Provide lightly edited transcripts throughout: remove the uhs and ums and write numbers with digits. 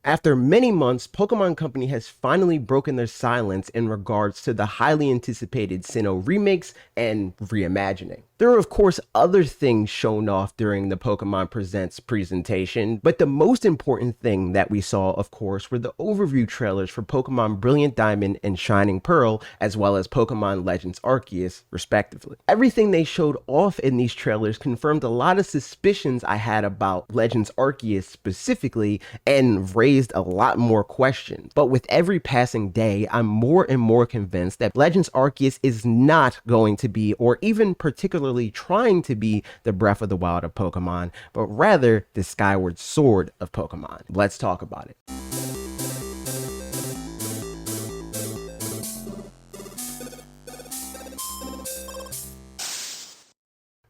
After many months, Pokemon Company has finally broken their silence in regards to the highly anticipated Sinnoh remakes and reimagining. There are of course other things shown off during the Pokemon Presents presentation, but the most important thing that we saw of course were the overview trailers for Pokemon Brilliant Diamond and Shining Pearl, as well as Pokemon Legends Arceus, respectively. Everything they showed off in these trailers confirmed a lot of suspicions I had about Legends Arceus specifically, and raised a lot more questions. But with every passing day, I'm more and more convinced that Legends Arceus is not going to be, or even particularly trying to be, the Breath of the Wild of Pokemon, but rather the Skyward Sword of Pokemon. Let's talk about it.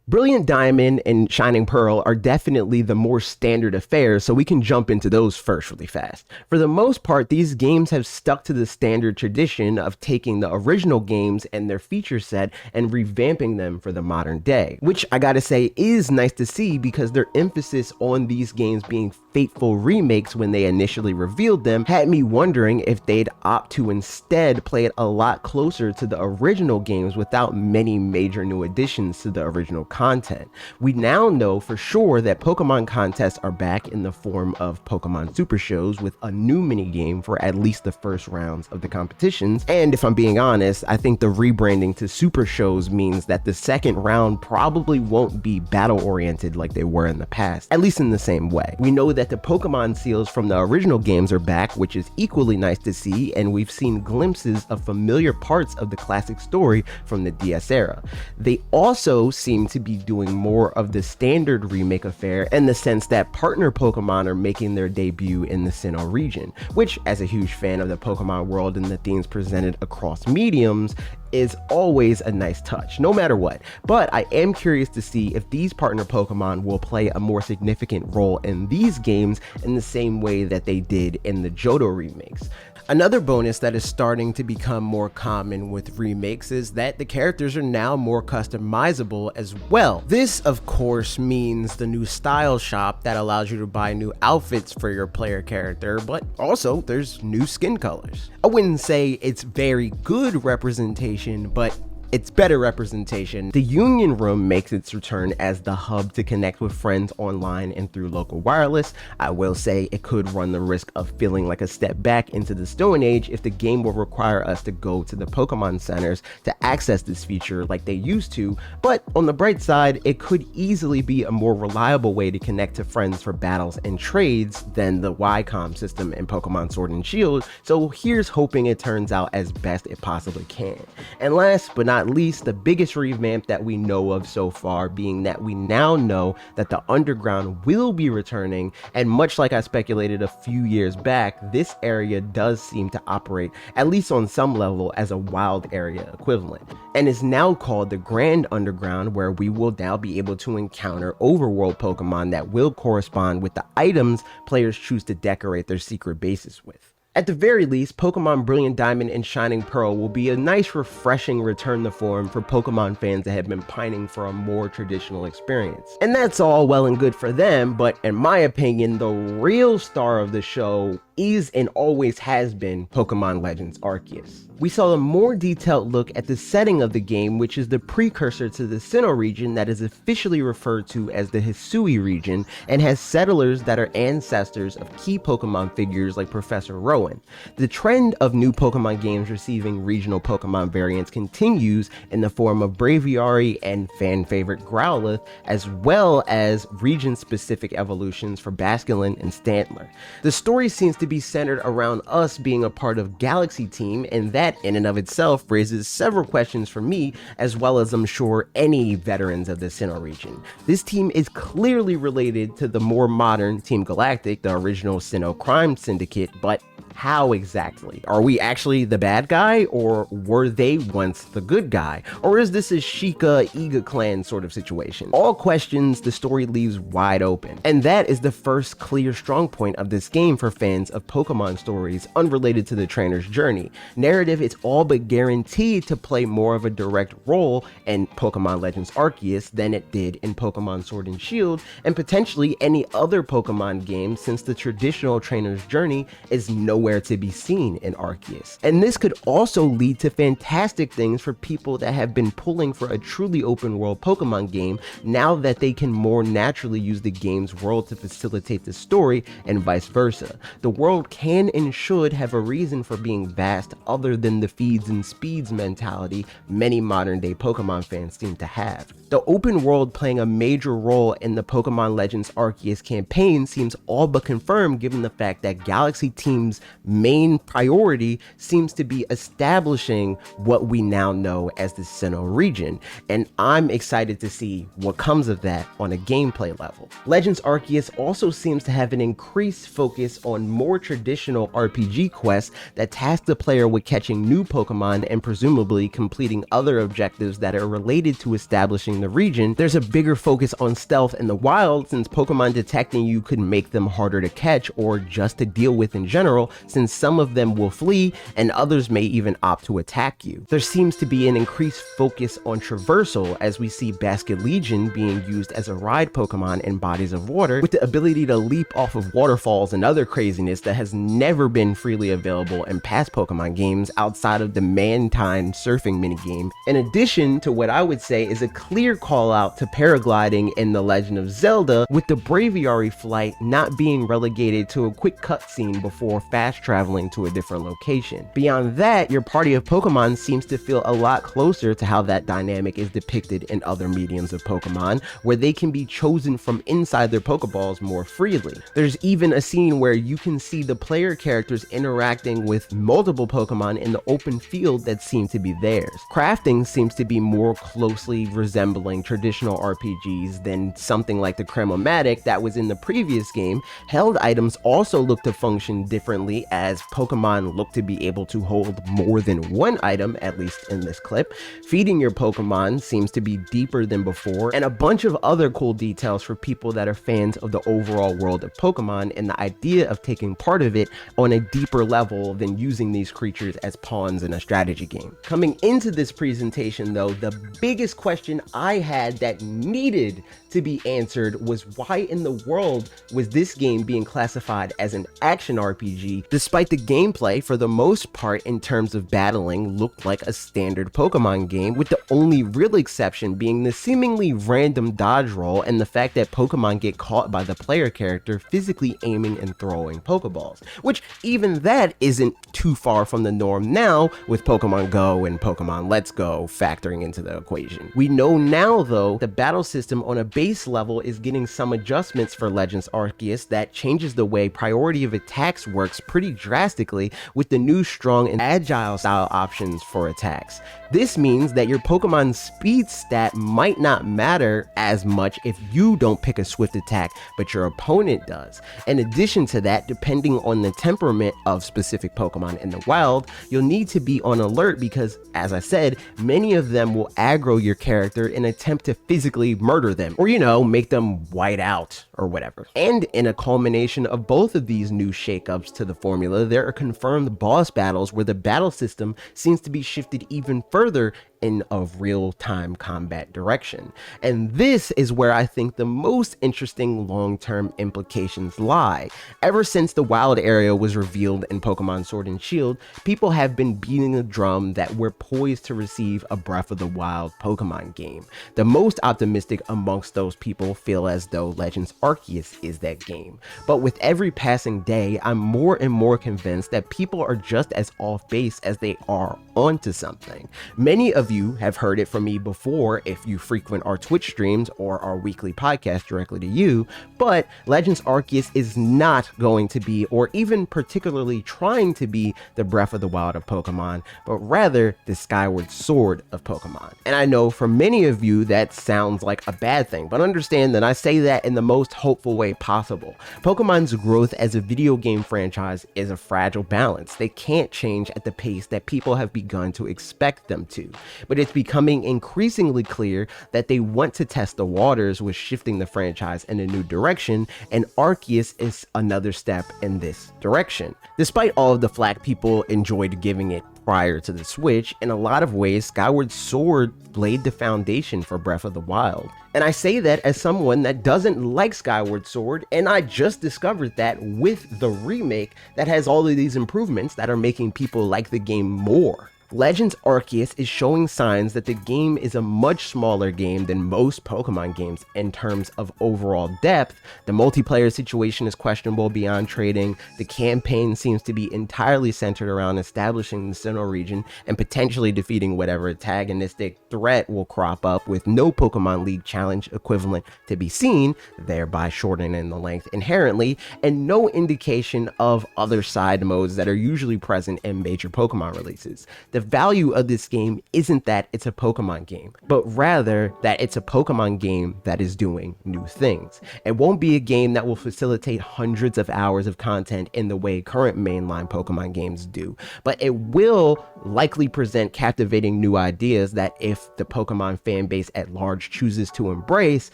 Brilliant Diamond and Shining Pearl are definitely the more standard affairs, so we can jump into those first really fast. For the most part, these games have stuck to the standard tradition of taking the original games and their feature set and revamping them for the modern day, which I gotta say is nice to see because their emphasis on these games being faithful remakes when they initially revealed them had me wondering if they'd opt to instead play it a lot closer to the original games without many major new additions to the original content. We now know for sure that Pokemon contests are back in the form of Pokemon Super Shows with a new minigame for at least the first rounds of the competitions, and if I'm being honest, I think the rebranding to Super Shows means that the second round probably won't be battle oriented like they were in the past, at least in the same way. We know that the Pokemon seals from the original games are back, which is equally nice to see, and we've seen glimpses of familiar parts of the classic story from the DS era. They also seem to be doing more of the standard remake affair in the sense that partner Pokemon are making their debut in the Sinnoh region, which, as a huge fan of the Pokemon world and the themes presented across mediums, is always a nice touch, no matter what. But I am curious to see if these partner Pokemon will play a more significant role in these games in the same way that they did in the Johto remakes. Another bonus that is starting to become more common with remakes is that the characters are now more customizable as well. This, of course, means the new style shop that allows you to buy new outfits for your player character, but also there's new skin colors. I wouldn't say it's very good representation, but it's better representation. The Union Room makes its return as the hub to connect with friends online and through local wireless. I will say it could run the risk of feeling like a step back into the Stone Age if the game will require us to go to the Pokemon centers to access this feature like they used to, but on the bright side, it could easily be a more reliable way to connect to friends for battles and trades than the YCOM system in Pokemon Sword and Shield, so here's hoping it turns out as best it possibly can. And last but not least, the biggest revamp that we know of so far being that we now know that the underground will be returning, and much like I speculated a few years back, this area does seem to operate, at least on some level, as a wild area equivalent, and is now called the Grand Underground, where we will now be able to encounter overworld Pokemon that will correspond with the items players choose to decorate their secret bases with. At the very least, Pokemon Brilliant Diamond and Shining Pearl will be a nice refreshing return to form for Pokemon fans that have been pining for a more traditional experience. And that's all well and good for them, but in my opinion, the real star of the show is and always has been Pokemon Legends Arceus. We saw a more detailed look at the setting of the game, which is the precursor to the Sinnoh region that is officially referred to as the Hisui region and has settlers that are ancestors of key Pokemon figures like Professor Rowan. The trend of new Pokemon games receiving regional Pokemon variants continues in the form of Braviary and fan favorite Growlithe, as well as region-specific evolutions for Basculin and Stantler. The story seems to be centered around us being a part of Galaxy Team, and that in and of itself raises several questions for me, as well as I'm sure any veterans of the Sinnoh region. This team is clearly related to the more modern Team Galactic, the original Sinnoh crime syndicate, but How exactly? Are we actually the bad guy, or were they once the good guy? Or is this a Sheikah Iga clan sort of situation? All questions the story leaves wide open. And that is the first clear strong point of this game for fans of Pokemon stories unrelated to the trainer's journey. Narrative is all but guaranteed to play more of a direct role in Pokemon Legends Arceus than it did in Pokemon Sword and Shield, and potentially any other Pokemon game, since the traditional trainer's journey is nowhere to be seen in Arceus. And this could also lead to fantastic things for people that have been pulling for a truly open world Pokemon game, now that they can more naturally use the game's world to facilitate the story, and vice versa. The world can and should have a reason for being vast other than the feeds and speeds mentality many modern day Pokemon fans seem to have. The open world playing a major role in the Pokemon Legends Arceus campaign seems all but confirmed, given the fact that Galaxy Team's main priority seems to be establishing what we now know as the Sinnoh region, and I'm excited to see what comes of that on a gameplay level. Legends Arceus also seems to have an increased focus on more traditional RPG quests that task the player with catching new Pokemon and presumably completing other objectives that are related to establishing the region. There's a bigger focus on stealth in the wild, since Pokemon detecting you could make them harder to catch or just to deal with in general, since some of them will flee and others may even opt to attack you. There seems to be an increased focus on traversal, as we see Basket Legion being used as a ride Pokemon in bodies of water, with the ability to leap off of waterfalls and other craziness that has never been freely available in past Pokemon games outside of the Mantine surfing minigame, in addition to what I would say is a clear call out to paragliding in The Legend of Zelda, with the Braviary flight not being relegated to a quick cutscene before fast traveling to a different location. Beyond that, your party of Pokemon seems to feel a lot closer to how that dynamic is depicted in other mediums of Pokemon, where they can be chosen from inside their Pokeballs more freely. There's even a scene where you can see the player characters interacting with multiple Pokemon in the open field that seem to be theirs. Crafting seems to be more closely resembling traditional RPGs than something like the Cramomatic that was in the previous game. Held items also look to function differently, as Pokemon look to be able to hold more than one item, at least in this clip. Feeding your Pokemon seems to be deeper than before, and a bunch of other cool details for people that are fans of the overall world of Pokemon and the idea of taking part of it on a deeper level than using these creatures as pawns in a strategy game. Coming into this presentation though, the biggest question I had that needed to be answered was why in the world was this game being classified as an action RPG, despite the gameplay for the most part in terms of battling looked like a standard Pokemon game, with the only real exception being the seemingly random dodge roll and the fact that Pokemon get caught by the player character physically aiming and throwing Pokeballs, which even that isn't too far from the norm now, with Pokemon Go and Pokemon Let's Go factoring into the equation. We know now though the battle system on a base level is getting some adjustments for Legends Arceus that changes the way priority of attacks works pretty drastically, with the new strong and agile style options for attacks. This means that your Pokemon's speed stat might not matter as much if you don't pick a swift attack, but your opponent does. In addition to that, depending on the temperament of specific Pokemon in the wild, you'll need to be on alert because, as I said, many of them will aggro your character and attempt to physically murder them, or make them white out or whatever. And in a culmination of both of these new shakeups to the formula, there are confirmed boss battles where the battle system seems to be shifted even further in a real-time combat direction. And this is where I think the most interesting long-term implications lie. Ever since the wild area was revealed in Pokemon Sword and Shield, people have been beating the drum that we're poised to receive a Breath of the Wild Pokemon game. The most optimistic amongst those people feel as though Legends Arceus is that game. But with every passing day, I'm more and more convinced that people are just as off base as they are onto something. Many of you have heard it from me before if you frequent our Twitch streams or our weekly podcast directly to you, but Legends Arceus is not going to be, or even particularly trying to be, the Breath of the Wild of Pokemon, but rather the Skyward Sword of Pokemon. And I know for many of you that sounds like a bad thing, but understand that I say that in the most hopeful way possible. Pokemon's growth as a video game franchise is a fragile balance. They can't change at the pace that people have begun to expect them to, but it's becoming increasingly clear that they want to test the waters with shifting the franchise in a new direction, and Arceus is another step in this direction. Despite all of the flack people enjoyed giving it prior to the Switch, in a lot of ways, Skyward Sword laid the foundation for Breath of the Wild. And I say that as someone that doesn't like Skyward Sword, and I just discovered that with the remake that has all of these improvements that are making people like the game more. Legends Arceus is showing signs that the game is a much smaller game than most Pokemon games in terms of overall depth. The multiplayer situation is questionable beyond trading. The campaign seems to be entirely centered around establishing the Sinnoh region and potentially defeating whatever antagonistic threat will crop up, with no Pokemon League challenge equivalent to be seen, thereby shortening the length inherently, and no indication of other side modes that are usually present in major Pokemon releases. The value of this game isn't that it's a Pokemon game, but rather that it's a Pokemon game that is doing new things. It won't be a game that will facilitate hundreds of hours of content in the way current mainline Pokemon games do, but it will likely present captivating new ideas that, if the Pokemon fan base at large chooses to embrace,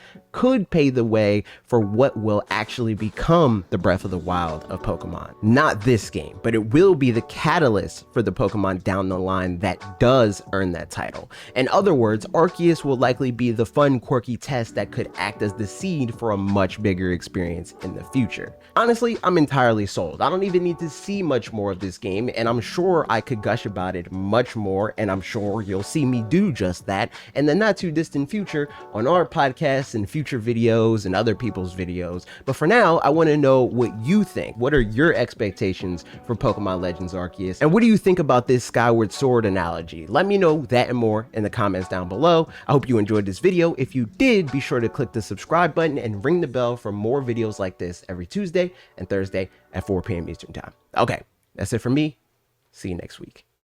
could pave the way for what will actually become the Breath of the Wild of Pokemon. Not this game, but it will be the catalyst for the Pokemon down the line that does earn that title. In other words, Arceus will likely be the fun, quirky test that could act as the seed for a much bigger experience in the future. Honestly, I'm entirely sold. I don't even need to see much more of this game, and I'm sure I could gush about it much more, and I'm sure you'll see me do just that in the not too distant future on our podcasts and future videos and other people's videos. But for now, I want to know what you think. What are your expectations for Pokemon Legends Arceus? And what do you think about this Skyward Sword analogy? Let me know that and more in the comments down below. I hope you enjoyed this video. If you did, be sure to click the subscribe button and ring the bell for more videos like this every Tuesday and Thursday at 4 p.m. Eastern Time. Okay, that's it for me. See you next week.